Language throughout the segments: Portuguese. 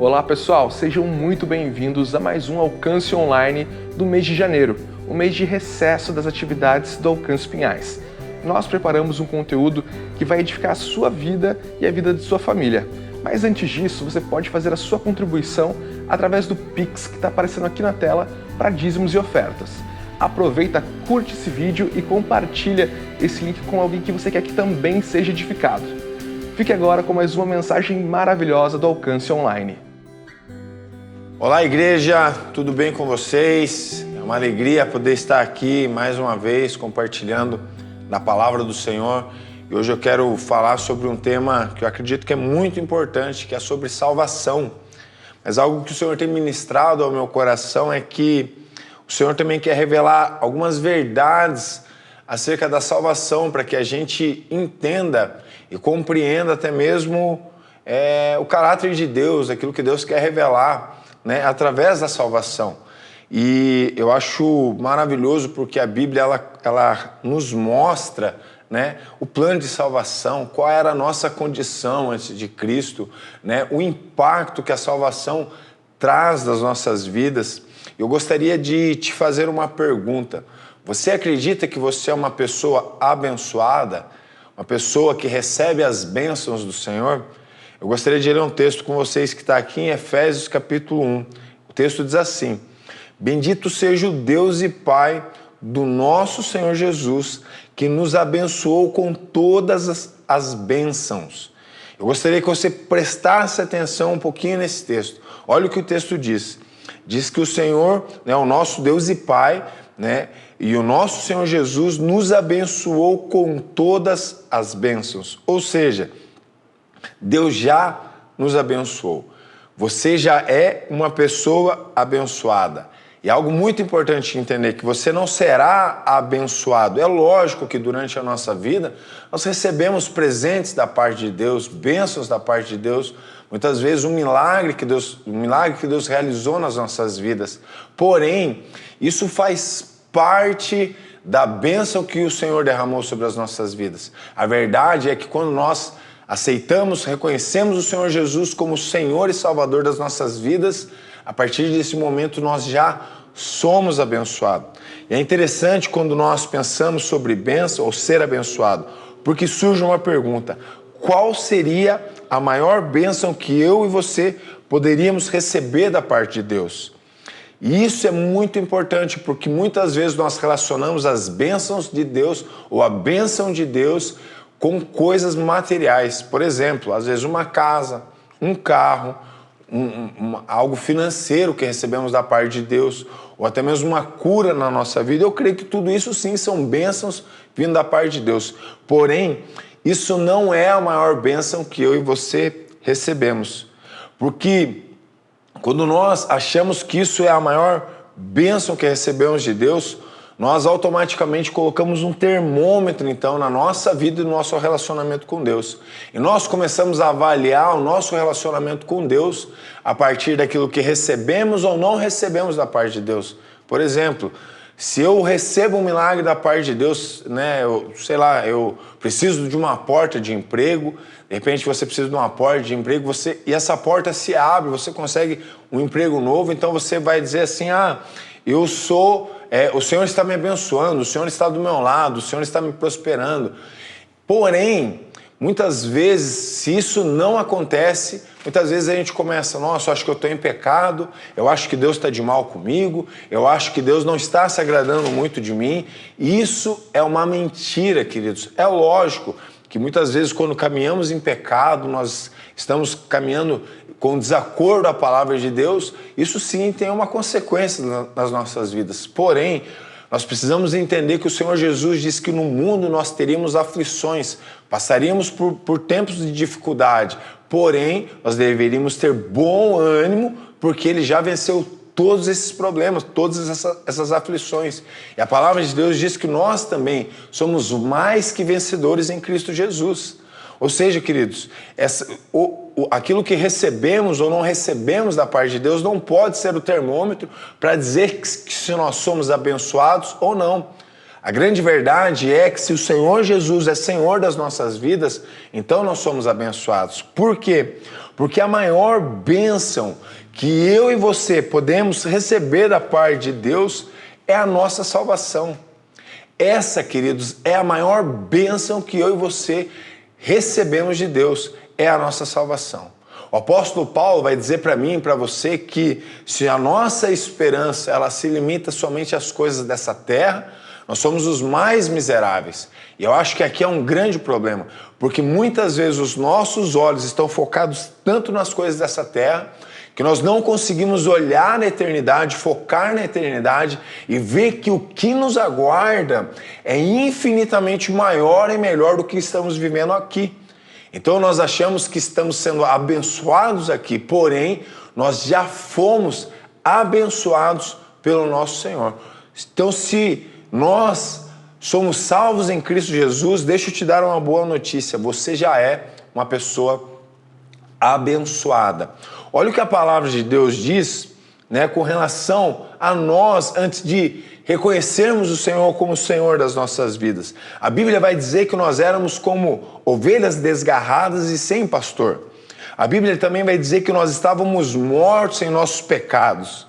Olá pessoal, sejam muito bem-vindos a mais um Alcance Online do mês de janeiro, o mês de recesso das atividades do Alcance Pinhais. Nós preparamos um conteúdo que vai edificar a sua vida e a vida de sua família. Mas antes disso, você pode fazer a sua contribuição através do Pix que está aparecendo aqui na tela para dízimos e ofertas. Aproveita, curte esse vídeo e compartilha esse link com alguém que você quer que também seja edificado. Fique agora com mais uma mensagem maravilhosa do Alcance Online. Olá igreja, tudo bem com vocês? É uma alegria poder estar aqui mais uma vez compartilhando da palavra do Senhor. E hoje eu quero falar sobre um tema que eu acredito que é muito importante, que é sobre salvação. Mas algo que o Senhor tem ministrado ao meu coração é que o Senhor também quer revelar algumas verdades acerca da salvação para que a gente entenda e compreenda até mesmo o caráter de Deus, aquilo que Deus quer revelar, né, através da salvação. E eu acho maravilhoso porque a Bíblia ela nos mostra, né, o plano de salvação, qual era a nossa condição antes de Cristo, né, o impacto que a salvação traz das nossas vidas. Eu gostaria de te fazer uma pergunta. Você acredita que você é uma pessoa abençoada? Uma pessoa que recebe as bênçãos do Senhor? Eu gostaria de ler um texto com vocês que está aqui em Efésios capítulo 1. O texto diz assim: Bendito seja o Deus e Pai do nosso Senhor Jesus, que nos abençoou com todas as bênçãos. Eu gostaria que você prestasse atenção um pouquinho nesse texto. Olha o que o texto diz. Diz que o Senhor, né, o nosso Deus e Pai, né, e o nosso Senhor Jesus nos abençoou com todas as bênçãos. Ou seja, Deus já nos abençoou. Você já é uma pessoa abençoada. E algo muito importante entender que você não será abençoado. É lógico que durante a nossa vida nós recebemos presentes da parte de Deus, bênçãos da parte de Deus, muitas vezes um milagre que Deus realizou nas nossas vidas. Porém, isso faz parte da bênção que o Senhor derramou sobre as nossas vidas. A verdade é que quando nós aceitamos, reconhecemos o Senhor Jesus como Senhor e Salvador das nossas vidas, a partir desse momento nós já somos abençoados. E é interessante quando nós pensamos sobre bênção ou ser abençoado, porque surge uma pergunta: qual seria a maior bênção que eu e você poderíamos receber da parte de Deus? E isso é muito importante porque muitas vezes nós relacionamos as bênçãos de Deus ou a bênção de Deus com coisas materiais. Por exemplo, às vezes uma casa, um carro, algo financeiro que recebemos da parte de Deus, ou até mesmo uma cura na nossa vida. Eu creio que tudo isso sim são bênçãos vindo da parte de Deus. Porém, isso não é a maior bênção que eu e você recebemos. Porque quando nós achamos que isso é a maior bênção que recebemos de Deus, nós automaticamente colocamos um termômetro, então, na nossa vida e no nosso relacionamento com Deus. E nós começamos a avaliar o nosso relacionamento com Deus a partir daquilo que recebemos ou não recebemos da parte de Deus. Por exemplo, se eu recebo um milagre da parte de Deus, né, eu preciso de uma porta de emprego, de repente você precisa de uma porta de emprego, e essa porta se abre, você consegue um emprego novo, então você vai dizer assim: o Senhor está me abençoando, o Senhor está do meu lado, o Senhor está me prosperando. Porém, muitas vezes, se isso não acontece, muitas vezes a gente começa: nossa, eu acho que eu estou em pecado, eu acho que Deus está de mal comigo, eu acho que Deus não está se agradando muito de mim. Isso é uma mentira, queridos. É lógico que muitas vezes quando caminhamos em pecado, nós estamos caminhando com desacordo à palavra de Deus, isso sim tem uma consequência nas nossas vidas. Porém, nós precisamos entender que o Senhor Jesus disse que no mundo nós teríamos aflições, passaríamos por tempos de dificuldade, porém, nós deveríamos ter bom ânimo, porque Ele já venceu todos esses problemas, todas essas aflições. E a palavra de Deus diz que nós também somos mais que vencedores em Cristo Jesus. Ou seja, queridos, aquilo que recebemos ou não recebemos da parte de Deus não pode ser o termômetro para dizer que se nós somos abençoados ou não. A grande verdade é que se o Senhor Jesus é Senhor das nossas vidas, então nós somos abençoados. Por quê? Porque a maior bênção que eu e você podemos receber da parte de Deus é a nossa salvação. Essa, queridos, é a maior bênção que eu e você recebemos de Deus, é a nossa salvação. O apóstolo Paulo vai dizer para mim e para você que se a nossa esperança ela se limita somente às coisas dessa terra, nós somos os mais miseráveis. E eu acho que aqui é um grande problema, porque muitas vezes os nossos olhos estão focados tanto nas coisas dessa terra, que nós não conseguimos olhar na eternidade, focar na eternidade e ver que o que nos aguarda é infinitamente maior e melhor do que estamos vivendo aqui. Então nós achamos que estamos sendo abençoados aqui, porém nós já fomos abençoados pelo nosso Senhor. Então se nós somos salvos em Cristo Jesus, deixa eu te dar uma boa notícia, você já é uma pessoa abençoada. Olha o que a palavra de Deus diz, né, com relação a nós antes de reconhecermos o Senhor como o Senhor das nossas vidas. A Bíblia vai dizer que nós éramos como ovelhas desgarradas e sem pastor. A Bíblia também vai dizer que nós estávamos mortos em nossos pecados.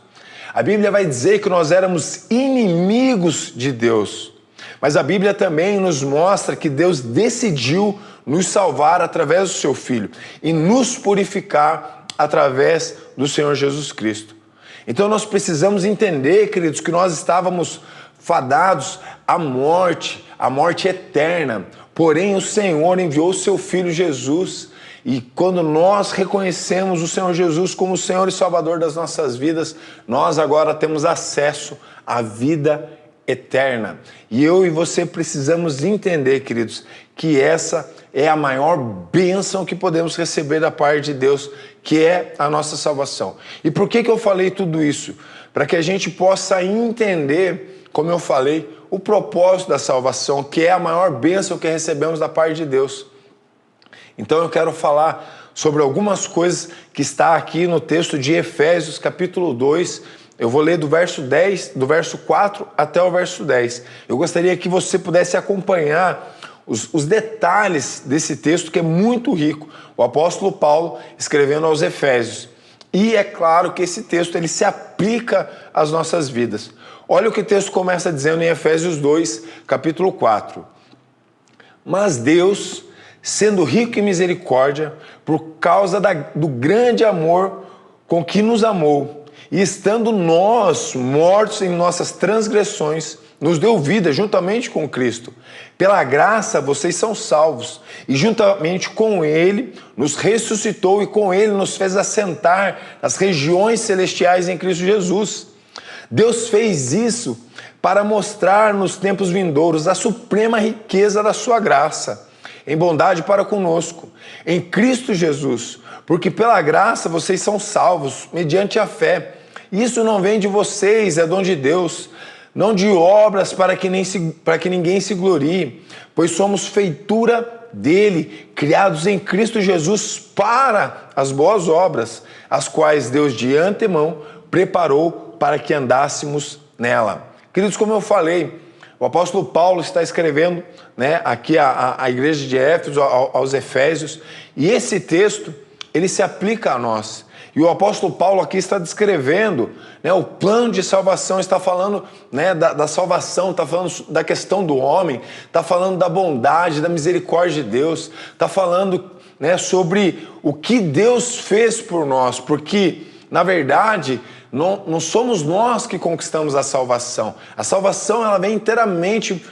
A Bíblia vai dizer que nós éramos inimigos de Deus. Mas a Bíblia também nos mostra que Deus decidiu nos salvar através do seu Filho e nos purificar através do Senhor Jesus Cristo. Então nós precisamos entender, queridos, que nós estávamos fadados à morte eterna. Porém, o Senhor enviou o seu Filho Jesus. E quando nós reconhecemos o Senhor Jesus como o Senhor e Salvador das nossas vidas, nós agora temos acesso à vida eterna. E eu e você precisamos entender, queridos, que essa é a maior bênção que podemos receber da parte de Deus, que é a nossa salvação. E por que eu falei tudo isso? Para que a gente possa entender, como eu falei, o propósito da salvação, que é a maior bênção que recebemos da parte de Deus. Então eu quero falar sobre algumas coisas que está aqui no texto de Efésios, capítulo 2. Eu vou ler do verso 4 até o verso 10. Eu gostaria que você pudesse acompanhar os detalhes desse texto, que é muito rico. O apóstolo Paulo escrevendo aos Efésios. E é claro que esse texto ele se aplica às nossas vidas. Olha o que o texto começa dizendo em Efésios 2, capítulo 4. Mas Deus, sendo rico em misericórdia, por causa do grande amor com que nos amou, e estando nós mortos em nossas transgressões, nos deu vida juntamente com Cristo. Pela graça vocês são salvos, e juntamente com Ele nos ressuscitou e com Ele nos fez assentar nas regiões celestiais em Cristo Jesus. Deus fez isso para mostrar nos tempos vindouros a suprema riqueza da sua graça, em bondade para conosco, em Cristo Jesus, porque pela graça vocês são salvos, mediante a fé. Isso não vem de vocês, é dom de Deus, não de obras para que ninguém se glorie, pois somos feitura dele, criados em Cristo Jesus para as boas obras, as quais Deus de antemão preparou para que andássemos nela. Queridos, como eu falei, o apóstolo Paulo está escrevendo, né, aqui a igreja de Éfeso, aos Efésios, e esse texto ele se aplica a nós. E o apóstolo Paulo aqui está descrevendo, né, o plano de salvação, está falando, né, da salvação, está falando da questão do homem, está falando da bondade, da misericórdia de Deus, está falando, né, sobre o que Deus fez por nós, porque, na verdade, não somos nós que conquistamos a salvação. A salvação ela vem inteiramente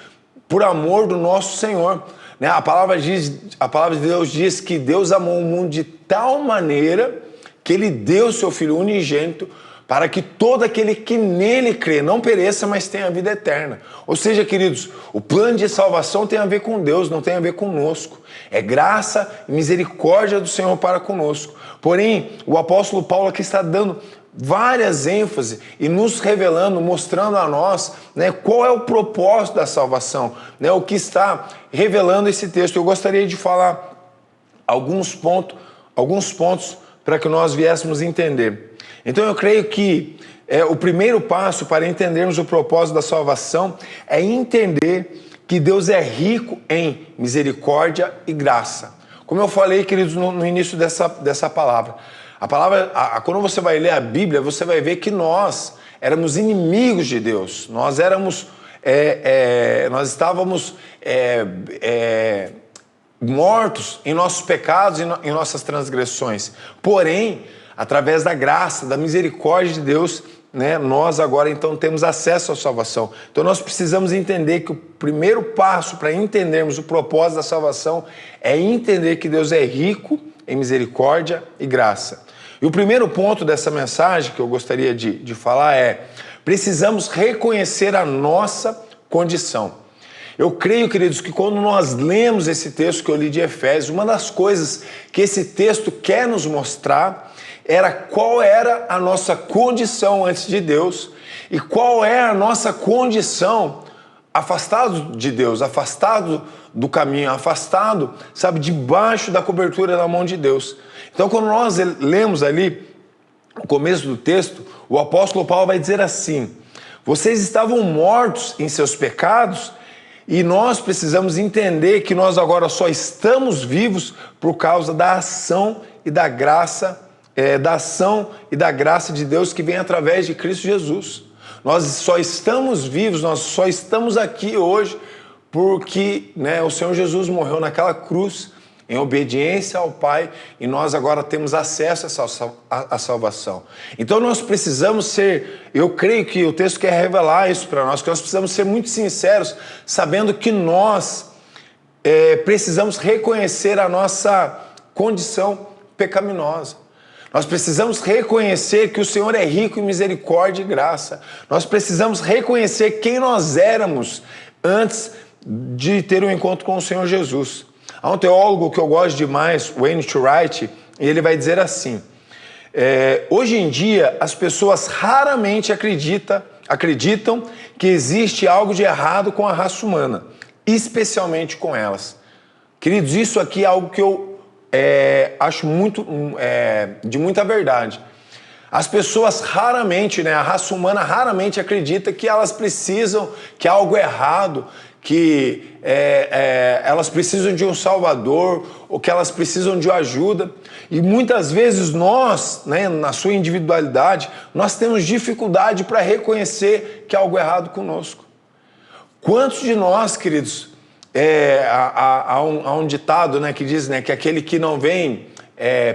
por amor do nosso Senhor. Né? A palavra de Deus diz que Deus amou o mundo de tal maneira que Ele deu o seu Filho unigênito para que todo aquele que nele crê não pereça, mas tenha a vida eterna. Ou seja, queridos, o plano de salvação tem a ver com Deus, não tem a ver conosco. É graça e misericórdia do Senhor para conosco. Porém, o apóstolo Paulo aqui está dando várias ênfases e nos revelando, mostrando a nós, né, qual é o propósito da salvação, né, o que está revelando esse texto. Eu gostaria de falar alguns pontos para que nós viéssemos entender. Então eu creio que o primeiro passo para entendermos o propósito da salvação é entender que Deus é rico em misericórdia e graça. Como eu falei, queridos, no início dessa palavra. Quando você vai ler a Bíblia, você vai ver que nós éramos inimigos de Deus. Nós estávamos mortos em nossos pecados e em nossas transgressões. Porém, através da graça, da misericórdia de Deus, nós agora então temos acesso à salvação. Então nós precisamos entender que o primeiro passo para entendermos o propósito da salvação é entender que Deus é rico em misericórdia e graça. E o primeiro ponto dessa mensagem que eu gostaria de falar é: precisamos reconhecer a nossa condição. Eu creio, queridos, que quando nós lemos esse texto que eu li de Efésios, uma das coisas que esse texto quer nos mostrar era qual era a nossa condição antes de Deus e qual é a nossa condição afastado de Deus, afastado do caminho, afastado, debaixo da cobertura da mão de Deus. Então, quando nós lemos ali o começo do texto, o apóstolo Paulo vai dizer assim: vocês estavam mortos em seus pecados e nós precisamos entender que nós agora só estamos vivos por causa da ação e da graça de Deus que vem através de Cristo Jesus. Nós só estamos vivos, nós só estamos aqui hoje porque o Senhor Jesus morreu naquela cruz em obediência ao Pai e nós agora temos acesso à salvação. Então nós precisamos eu creio que o texto quer revelar isso para nós, que nós precisamos ser muito sinceros, sabendo que nós precisamos reconhecer a nossa condição pecaminosa. Nós precisamos reconhecer que o Senhor é rico em misericórdia e graça. Nós precisamos reconhecer quem nós éramos antes de ter um encontro com o Senhor Jesus. Há um teólogo que eu gosto demais, Wayne Wright, e ele vai dizer assim: hoje em dia as pessoas raramente acreditam que existe algo de errado com a raça humana, especialmente com elas. Queridos, isso aqui é algo que eu acho de muita verdade. As pessoas raramente, a raça humana raramente acredita que elas precisam, que há algo errado, que elas precisam de um salvador ou que elas precisam de ajuda. E muitas vezes nós, na sua individualidade, nós temos dificuldade para reconhecer que há algo errado conosco. Quantos de nós, queridos, há um ditado que diz que aquele que não vem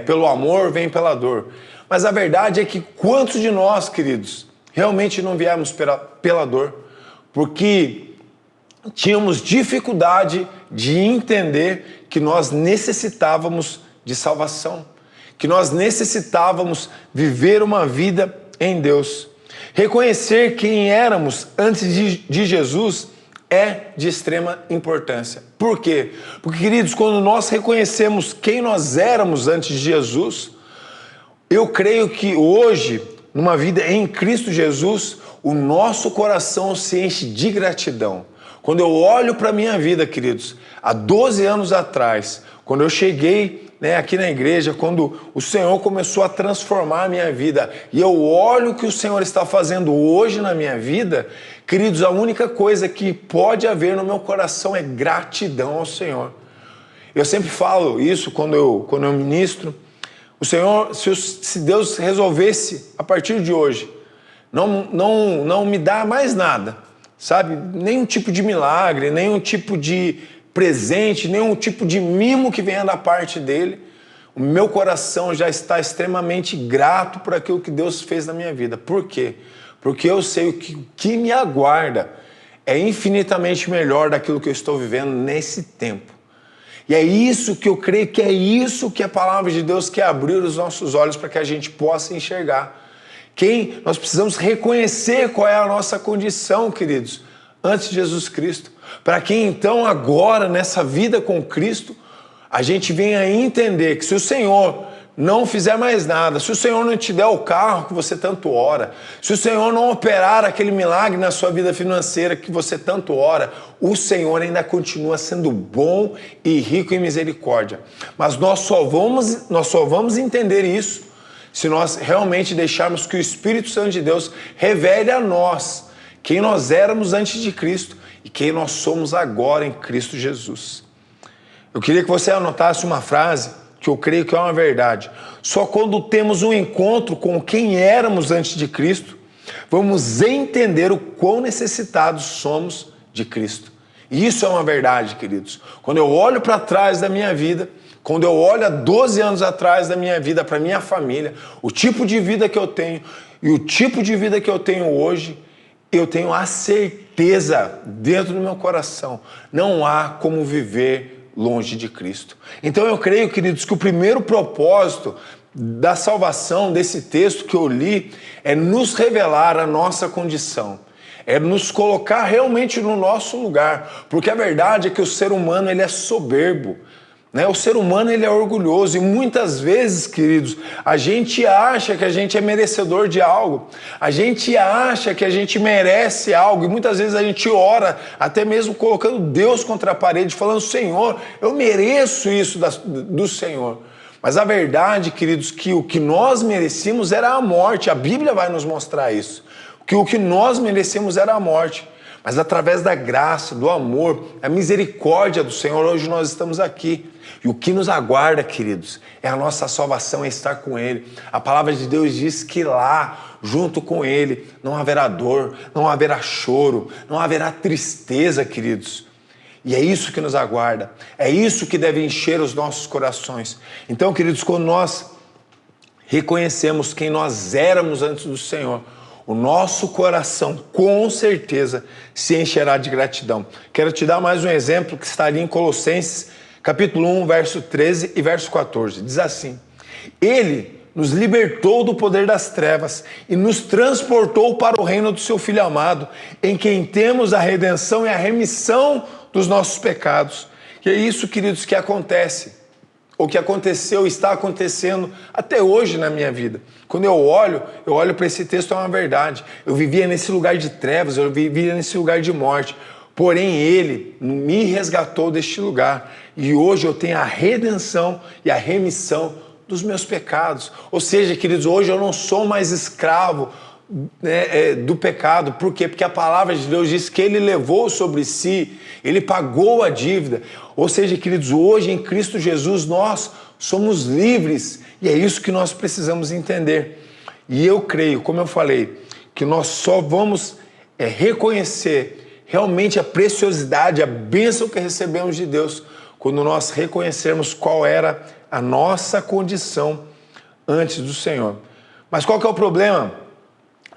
pelo amor, vem pela dor. Mas a verdade é que quantos de nós, queridos, realmente não viemos pela dor? Porque tínhamos dificuldade de entender que nós necessitávamos de salvação, que nós necessitávamos viver uma vida em Deus. Reconhecer quem éramos antes de Jesus é de extrema importância. Por quê? Porque, queridos, quando nós reconhecemos quem nós éramos antes de Jesus, eu creio que hoje, numa vida em Cristo Jesus, o nosso coração se enche de gratidão. Quando eu olho para a minha vida, queridos, há 12 anos atrás, quando eu cheguei aqui na igreja, quando o Senhor começou a transformar a minha vida, e eu olho o que o Senhor está fazendo hoje na minha vida, queridos, a única coisa que pode haver no meu coração é gratidão ao Senhor. Eu sempre falo isso quando eu ministro. O Senhor, se Deus resolvesse, a partir de hoje, não me dar mais nada, nenhum tipo de milagre, nenhum tipo de presente, nenhum tipo de mimo que venha da parte dele, o meu coração já está extremamente grato por aquilo que Deus fez na minha vida. Por quê? Porque eu sei que o que me aguarda é infinitamente melhor daquilo que eu estou vivendo nesse tempo. E é isso que eu creio que é isso que a palavra de Deus quer abrir os nossos olhos para que a gente possa enxergar. Nós precisamos reconhecer qual é a nossa condição, queridos, antes de Jesus Cristo. Para que então agora, nessa vida com Cristo, a gente venha a entender que se o Senhor não fizer mais nada, se o Senhor não te der o carro que você tanto ora, se o Senhor não operar aquele milagre na sua vida financeira que você tanto ora, o Senhor ainda continua sendo bom e rico em misericórdia. Mas nós só vamos entender isso se nós realmente deixarmos que o Espírito Santo de Deus revele a nós quem nós éramos antes de Cristo e quem nós somos agora em Cristo Jesus. Eu queria que você anotasse uma frase que eu creio que é uma verdade. Só quando temos um encontro com quem éramos antes de Cristo, vamos entender o quão necessitados somos de Cristo. E isso é uma verdade, queridos. Quando eu olho para trás da minha vida, quando eu olho há 12 anos atrás da minha vida, para minha família, o tipo de vida que eu tenho e o tipo de vida que eu tenho hoje, eu tenho a certeza dentro do meu coração, não há como viver longe de Cristo. Então eu creio, queridos, que o primeiro propósito da salvação, desse texto que eu li, é nos revelar a nossa condição, é nos colocar realmente no nosso lugar, porque a verdade é que o ser humano ele é soberbo, né? O ser humano ele é orgulhoso e muitas vezes, queridos, a gente acha que a gente é merecedor de algo, a gente acha que a gente merece algo e muitas vezes a gente ora até mesmo colocando Deus contra a parede, falando: Senhor, eu mereço isso do Senhor. Mas a verdade, queridos, que o que nós merecíamos era a morte. A Bíblia vai nos mostrar isso. Que o que nós merecíamos era a morte. Mas através da graça, do amor, da misericórdia do Senhor, hoje nós estamos aqui. E o que nos aguarda, queridos, é a nossa salvação, é estar com Ele. A palavra de Deus diz que lá, junto com Ele, não haverá dor, não haverá choro, não haverá tristeza, queridos. E é isso que nos aguarda, é isso que deve encher os nossos corações. Então, queridos, quando nós reconhecemos quem nós éramos antes do Senhor, o nosso coração, com certeza, se encherá de gratidão. Quero te dar mais um exemplo que está ali em Colossenses, capítulo 1, verso 13 e verso 14. Diz assim: Ele nos libertou do poder das trevas e nos transportou para o reino do seu Filho amado, em quem temos a redenção e a remissão dos nossos pecados. E é isso, queridos, que acontece. O que aconteceu, está acontecendo até hoje na minha vida. Quando eu olho para esse texto, é uma verdade. Eu vivia nesse lugar de trevas, eu vivia nesse lugar de morte. Porém, Ele me resgatou deste lugar. E hoje eu tenho a redenção e a remissão dos meus pecados. Ou seja, queridos, hoje eu não sou mais escravo do pecado. Por quê? Porque a palavra de Deus diz que Ele levou sobre si, Ele pagou a dívida. Ou seja, queridos, hoje em Cristo Jesus nós somos livres e é isso que nós precisamos entender. E eu creio, como eu falei, que nós só vamos reconhecer realmente a preciosidade, a bênção que recebemos de Deus quando nós reconhecermos qual era a nossa condição antes do Senhor. Mas qual que é o problema?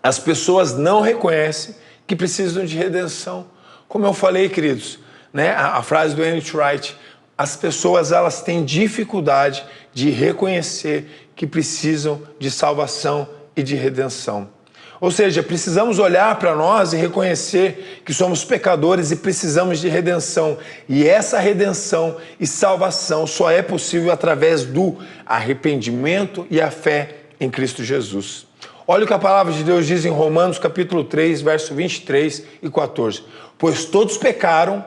As pessoas não reconhecem que precisam de redenção. Como eu falei, queridos, né? A frase do N.T. Wright, as pessoas elas têm dificuldade de reconhecer que precisam de salvação e de redenção. Ou seja, precisamos olhar para nós e reconhecer que somos pecadores e precisamos de redenção. E essa redenção e salvação só é possível através do arrependimento e a fé em Cristo Jesus. Olha o que a palavra de Deus diz em Romanos capítulo 3, verso 23 e 14. Pois todos pecaram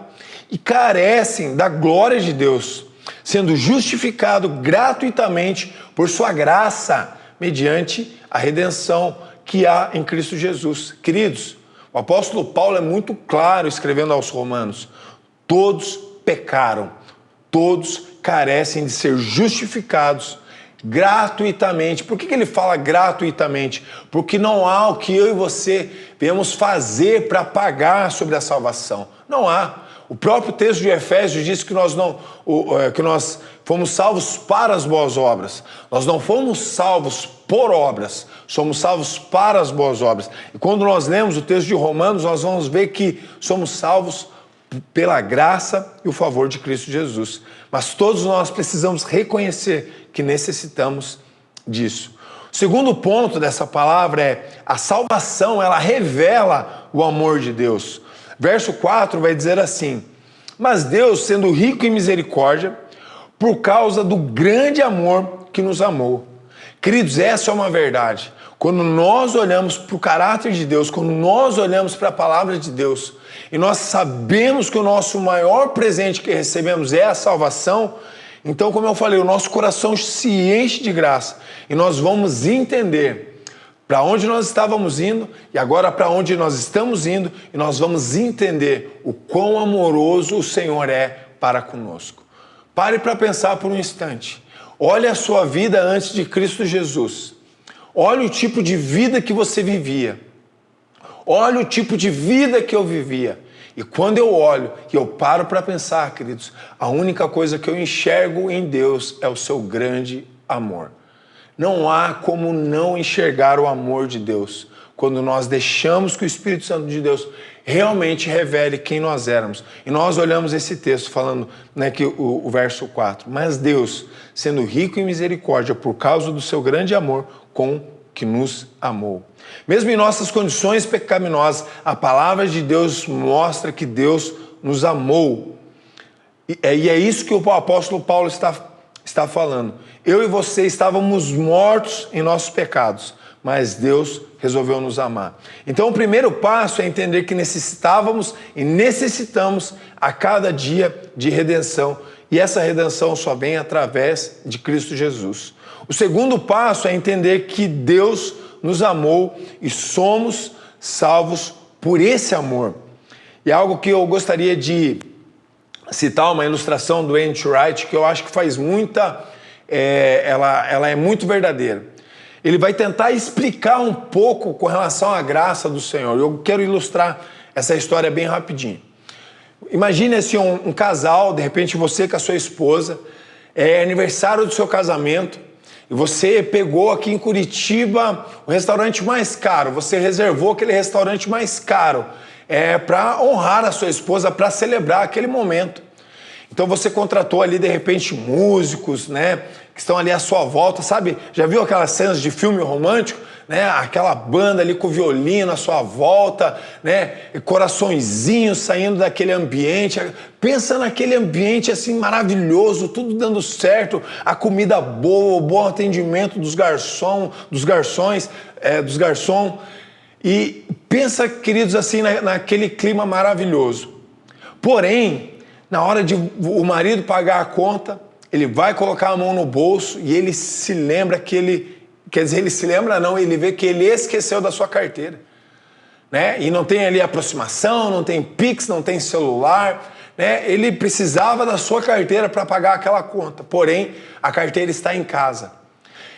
e carecem da glória de Deus, sendo justificado gratuitamente por sua graça, mediante a redenção que há em Cristo Jesus. Queridos, o apóstolo Paulo é muito claro escrevendo aos Romanos: todos pecaram, todos carecem de ser justificados gratuitamente. Por que ele fala gratuitamente? Porque não há o que eu e você viemos fazer para pagar sobre a salvação. Não há. O próprio texto de Efésios diz que nós fomos salvos para as boas obras. Nós não fomos salvos por obras, somos salvos para as boas obras. E quando nós lemos o texto de Romanos, nós vamos ver que somos salvos pela graça e o favor de Cristo Jesus. Mas todos nós precisamos reconhecer que necessitamos disso. O segundo ponto dessa palavra é a salvação, ela revela o amor de Deus. Verso 4 vai dizer assim: mas Deus, sendo rico em misericórdia, por causa do grande amor que nos amou. Queridos, essa é uma verdade. Quando nós olhamos para o caráter de Deus, quando nós olhamos para a palavra de Deus, e nós sabemos que o nosso maior presente que recebemos é a salvação, Então, como eu falei, o nosso coração se enche de graça e nós vamos entender para onde nós estávamos indo e agora para onde nós estamos indo, e nós vamos entender o quão amoroso o Senhor é para conosco. Pare para pensar por um instante. Olhe a sua vida antes de Cristo Jesus. Olhe o tipo de vida que você vivia. Olha o tipo de vida que eu vivia. E quando eu olho e eu paro para pensar, queridos, a única coisa que eu enxergo em Deus é o seu grande amor. Não há como não enxergar o amor de Deus quando nós deixamos que o Espírito Santo de Deus realmente revele quem nós éramos. E nós olhamos esse texto falando, né, que o verso 4. Mas Deus, sendo rico em misericórdia por causa do seu grande amor com que nos amou. Mesmo em nossas condições pecaminosas, a palavra de Deus mostra que Deus nos amou. E é isso que o apóstolo Paulo está falando. Eu e você estávamos mortos em nossos pecados, mas Deus resolveu nos amar. Então o primeiro passo é entender que necessitávamos e necessitamos a cada dia de redenção. E essa redenção só vem através de Cristo Jesus. O segundo passo é entender que Deus nos amou e somos salvos por esse amor. E é algo que eu gostaria de citar, uma ilustração do N.T. Wright, que eu acho que faz muita... ela é muito verdadeira. Ele vai tentar explicar um pouco com relação à graça do Senhor. Eu quero ilustrar essa história bem rapidinho. Imagine assim, um casal, de repente você com a sua esposa, é aniversário do seu casamento, e você pegou aqui em Curitiba o restaurante mais caro, você reservou aquele restaurante mais caro para honrar a sua esposa, para celebrar aquele momento. Então você contratou ali de repente músicos, né, que estão ali à sua volta, sabe? Já viu aquelas cenas de filme romântico, né? Aquela banda ali com violino à sua volta, né? E coraçõezinhos saindo daquele ambiente. Pensa naquele ambiente assim maravilhoso, tudo dando certo, a comida boa, o bom atendimento dos garçons. E pensa, queridos, assim naquele clima maravilhoso. Porém, na hora de o marido pagar a conta, ele vai colocar a mão no bolso e ele se lembra que ele vê que ele esqueceu da sua carteira, né? E não tem ali aproximação, não tem Pix, não tem celular, né? Ele precisava da sua carteira para pagar aquela conta, porém a carteira está em casa.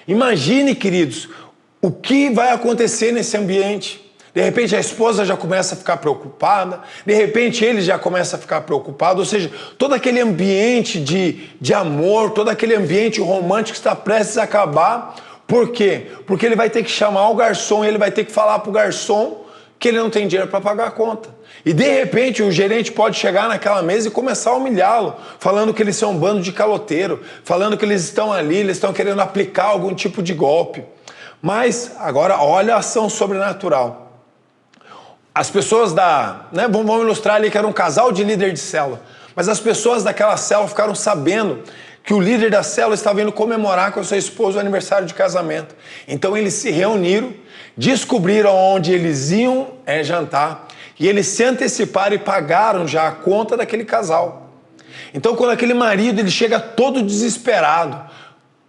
Imagine, queridos, o que vai acontecer nesse ambiente. De repente a esposa já começa a ficar preocupada, de repente ele já começa a ficar preocupado, ou seja, todo aquele ambiente de amor, todo aquele ambiente romântico está prestes a acabar. Por quê? Porque ele vai ter que chamar o garçom, ele vai ter que falar para o garçom que ele não tem dinheiro para pagar a conta. E de repente o gerente pode chegar naquela mesa e começar a humilhá-lo, falando que eles são um bando de caloteiro, falando que eles estão ali, eles estão querendo aplicar algum tipo de golpe. Mas agora olha a ação sobrenatural. As pessoas vamos ilustrar ali que era um casal de líder de célula, mas as pessoas daquela célula ficaram sabendo que o líder da célula estava indo comemorar com a sua esposa o aniversário de casamento. Então eles se reuniram, descobriram onde eles iam jantar, e eles se anteciparam e pagaram já a conta daquele casal. Então quando aquele marido ele chega todo desesperado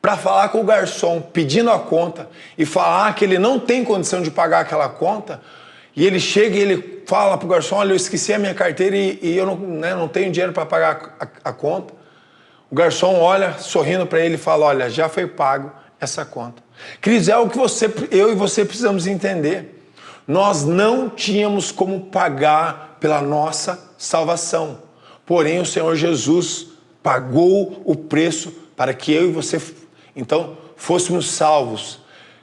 para falar com o garçom, pedindo a conta, e falar que ele não tem condição de pagar aquela conta, e ele chega e ele fala para o garçom, olha, eu esqueci a minha carteira e eu não tenho dinheiro para pagar a conta. O garçom olha, sorrindo para ele e fala, olha, já foi pago essa conta. Queridos, é algo que eu e você precisamos entender. Nós não tínhamos como pagar pela nossa salvação. Porém, o Senhor Jesus pagou o preço para que eu e você, então, fôssemos salvos.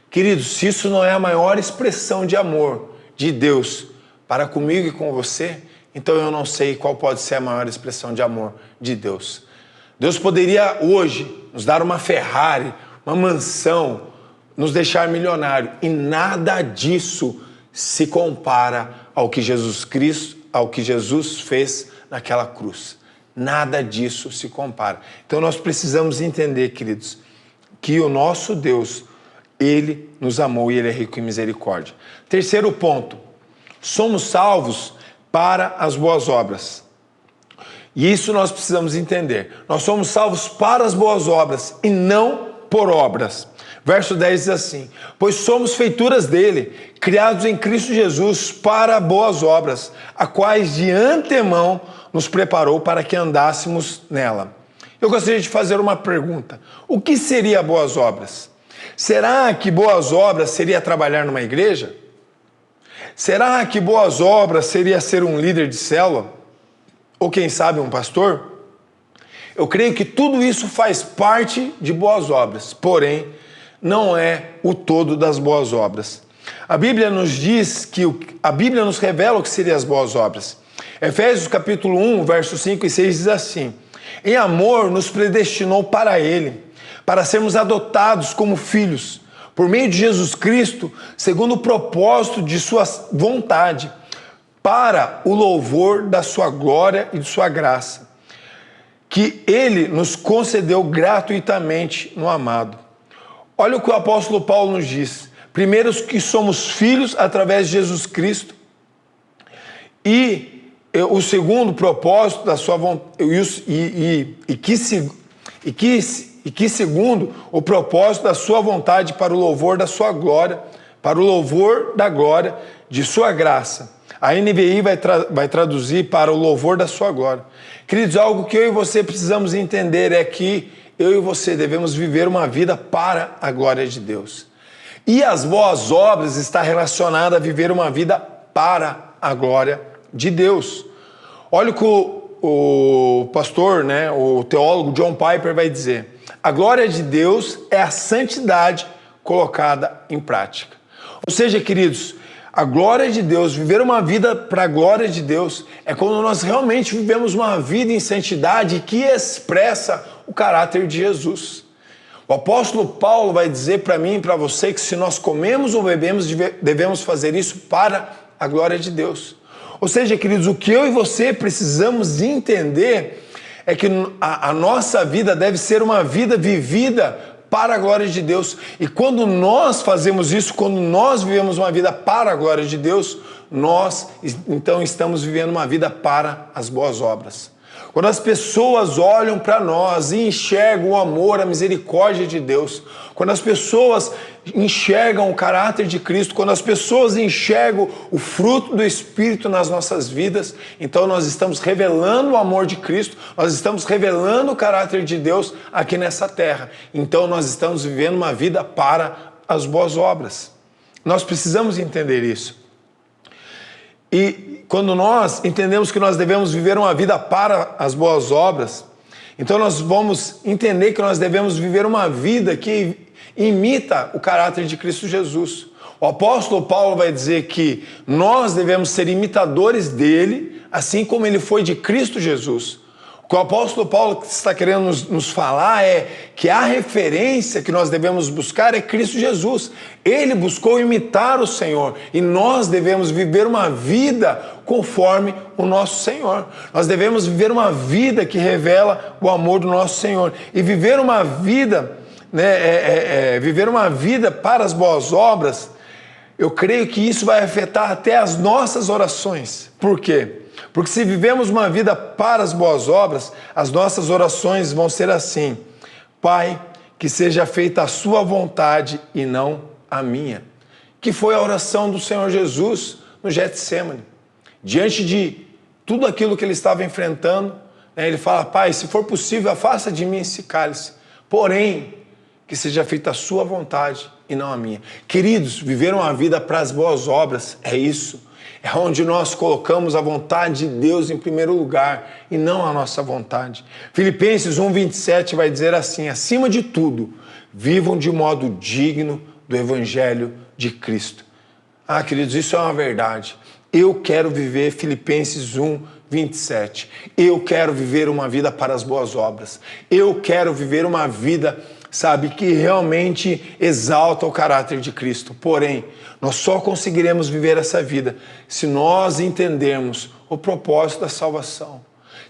Queridos, se isso não é a maior expressão de amor de Deus para comigo e com você, então eu não sei qual pode ser a maior expressão de amor de Deus. Deus poderia hoje nos dar uma Ferrari, uma mansão, nos deixar milionário, e nada disso se compara ao que Jesus Cristo, ao que Jesus fez naquela cruz. Nada disso se compara. Então nós precisamos entender, queridos, que o nosso Deus, Ele nos amou e Ele é rico em misericórdia. Terceiro ponto, somos salvos para as boas obras. E isso nós precisamos entender. Nós somos salvos para as boas obras e não por obras. Verso 10 diz assim: pois somos feituras dele, criados em Cristo Jesus para boas obras, a quais de antemão nos preparou para que andássemos nela. Eu gostaria de fazer uma pergunta. O que seria boas obras? Será que boas obras seria trabalhar numa igreja? Será que boas obras seria ser um líder de célula? Ou quem sabe um pastor? Eu creio que tudo isso faz parte de boas obras, porém, não é o todo das boas obras. A Bíblia nos diz que a Bíblia nos revela o que seriam as boas obras. Efésios capítulo 1, versos 5 e 6 diz assim: em amor nos predestinou para Ele, para sermos adotados como filhos, por meio de Jesus Cristo, segundo o propósito de sua vontade, para o louvor da sua glória e de sua graça, que Ele nos concedeu gratuitamente no amado. Olha o que o apóstolo Paulo nos diz. Primeiro, que somos filhos através de Jesus Cristo, e o segundo propósito da sua vontade, que segundo o propósito da sua vontade para o louvor da sua glória, para o louvor da glória de sua graça. A NVI vai traduzir para o louvor da sua glória. Queridos, algo que eu e você precisamos entender é que eu e você devemos viver uma vida para a glória de Deus. E as boas obras está relacionada a viver uma vida para a glória de Deus. Olha o que o pastor, o teólogo John Piper vai dizer. A glória de Deus é a santidade colocada em prática. Ou seja, queridos, a glória de Deus, viver uma vida para a glória de Deus, é quando nós realmente vivemos uma vida em santidade que expressa o caráter de Jesus. O apóstolo Paulo vai dizer para mim e para você que se nós comemos ou bebemos, devemos fazer isso para a glória de Deus. Ou seja, queridos, o que eu e você precisamos entender é que a nossa vida deve ser uma vida vivida para a glória de Deus. E quando nós fazemos isso, quando nós vivemos uma vida para a glória de Deus, nós então estamos vivendo uma vida para as boas obras. Quando as pessoas olham para nós e enxergam o amor, a misericórdia de Deus, quando as pessoas enxergam o caráter de Cristo, quando as pessoas enxergam o fruto do Espírito nas nossas vidas, então nós estamos revelando o amor de Cristo, nós estamos revelando o caráter de Deus aqui nessa terra. Então nós estamos vivendo uma vida para as boas obras. Nós precisamos entender isso. E quando nós entendemos que nós devemos viver uma vida para as boas obras, então nós vamos entender que nós devemos viver uma vida que imita o caráter de Cristo Jesus. O apóstolo Paulo vai dizer que nós devemos ser imitadores dele, assim como ele foi de Cristo Jesus. O que o apóstolo Paulo está querendo nos falar é que a referência que nós devemos buscar é Cristo Jesus. Ele buscou imitar o Senhor e nós devemos viver uma vida conforme o nosso Senhor. Nós devemos viver uma vida que revela o amor do nosso Senhor. E viver uma vida, viver uma vida para as boas obras, eu creio que isso vai afetar até as nossas orações. Por quê? Porque se vivemos uma vida para as boas obras, as nossas orações vão ser assim: Pai, que seja feita a sua vontade e não a minha. Que foi a oração do Senhor Jesus no Getsemane. Diante de tudo aquilo que ele estava enfrentando, ele fala: Pai, se for possível, afasta de mim esse cálice. Porém, que seja feita a sua vontade e não a minha. Queridos, viver uma vida para as boas obras é isso. É onde nós colocamos a vontade de Deus em primeiro lugar e não a nossa vontade. Filipenses 1:27 vai dizer assim: acima de tudo, vivam de modo digno do Evangelho de Cristo. Ah, queridos, isso é uma verdade. Eu quero viver Filipenses 1:27. Eu quero viver uma vida para as boas obras. Eu quero viver uma vida, que realmente exalta o caráter de Cristo. Porém, nós só conseguiremos viver essa vida se nós entendermos o propósito da salvação.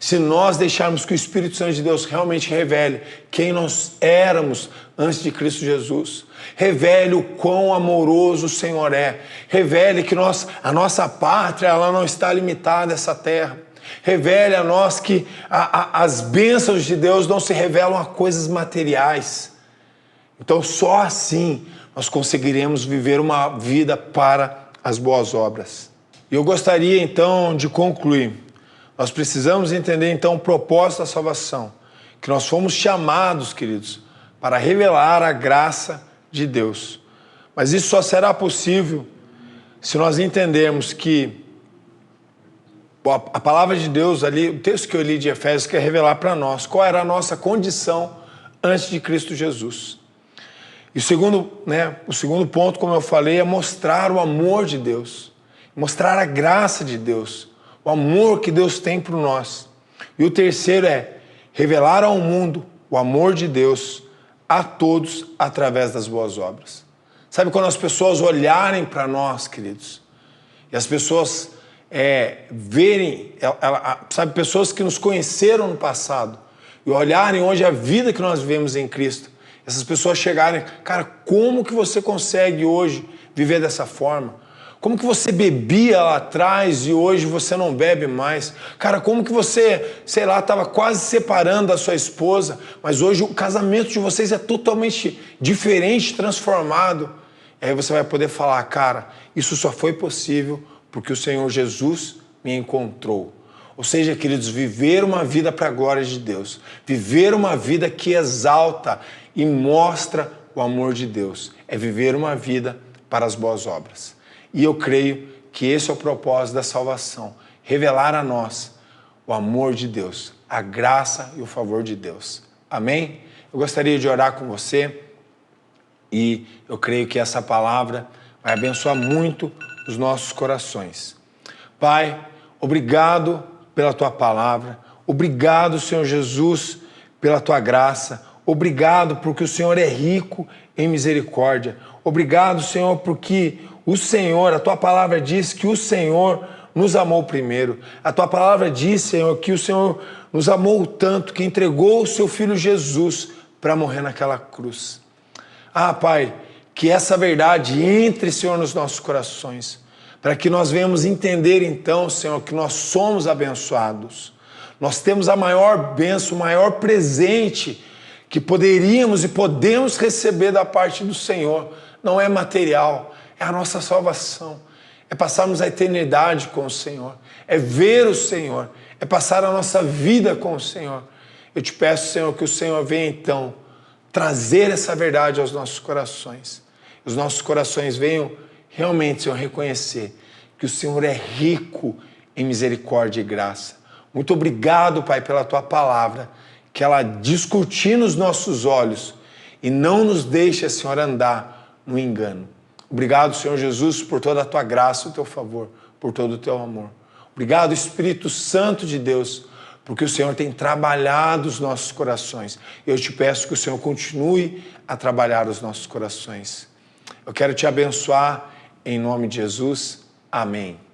Se nós deixarmos que o Espírito Santo de Deus realmente revele quem nós éramos antes de Cristo Jesus. Revele o quão amoroso o Senhor é. Revele que a nossa pátria ela não está limitada a essa terra. Revele a nós que as bênçãos de Deus não se revelam a coisas materiais. Então só assim nós conseguiremos viver uma vida para as boas obras. E eu gostaria então de concluir. Nós precisamos entender então o propósito da salvação, que nós fomos chamados, queridos, para revelar a graça de Deus. Mas isso só será possível se nós entendermos que a palavra de Deus ali, o texto que eu li de Efésios, quer revelar para nós qual era a nossa condição antes de Cristo Jesus. E o segundo ponto, como eu falei, é mostrar o amor de Deus, mostrar a graça de Deus, o amor que Deus tem por nós. E o terceiro é revelar ao mundo o amor de Deus a todos através das boas obras. Sabe quando as pessoas olharem para nós, queridos, e as pessoas verem, sabe, pessoas que nos conheceram no passado e olharem hoje a vida que nós vivemos em Cristo, essas pessoas chegarem, cara, como que você consegue hoje viver dessa forma? Como que você bebia lá atrás e hoje você não bebe mais? Cara, como que você, sei lá, estava quase separando da sua esposa, mas hoje o casamento de vocês é totalmente diferente, transformado. E aí você vai poder falar, cara, isso só foi possível porque o Senhor Jesus me encontrou. Ou seja, queridos, viver uma vida para a glória de Deus, viver uma vida que exalta e mostra o amor de Deus, é viver uma vida para as boas obras. E eu creio que esse é o propósito da salvação, revelar a nós o amor de Deus, a graça e o favor de Deus. Amém? Eu gostaria de orar com você e eu creio que essa palavra vai abençoar muito os nossos corações. Pai, obrigado pela Tua palavra, obrigado, Senhor Jesus, pela Tua graça, obrigado porque o Senhor é rico em misericórdia, obrigado, Senhor, porque o Senhor, a Tua palavra diz que o Senhor nos amou primeiro. A Tua palavra diz, Senhor, que o Senhor nos amou tanto que entregou o Seu Filho Jesus para morrer naquela cruz. Ah, Pai, que essa verdade entre, Senhor, nos nossos corações, para que nós venhamos entender então, Senhor, que nós somos abençoados. Nós temos a maior bênção, o maior presente que poderíamos e podemos receber da parte do Senhor. Não é material, é a nossa salvação, é passarmos a eternidade com o Senhor, é ver o Senhor, é passar a nossa vida com o Senhor. Eu te peço, Senhor, que o Senhor venha então trazer essa verdade aos nossos corações. Os nossos corações venham realmente, Senhor, reconhecer que o Senhor é rico em misericórdia e graça. Muito obrigado, Pai, pela Tua palavra, que ela discutir nos nossos olhos e não nos deixe, Senhor, andar no engano. Obrigado, Senhor Jesus, por toda a Tua graça, o Teu favor, por todo o Teu amor. Obrigado, Espírito Santo de Deus, porque o Senhor tem trabalhado os nossos corações. Eu te peço que o Senhor continue a trabalhar os nossos corações. Eu quero te abençoar em nome de Jesus. Amém.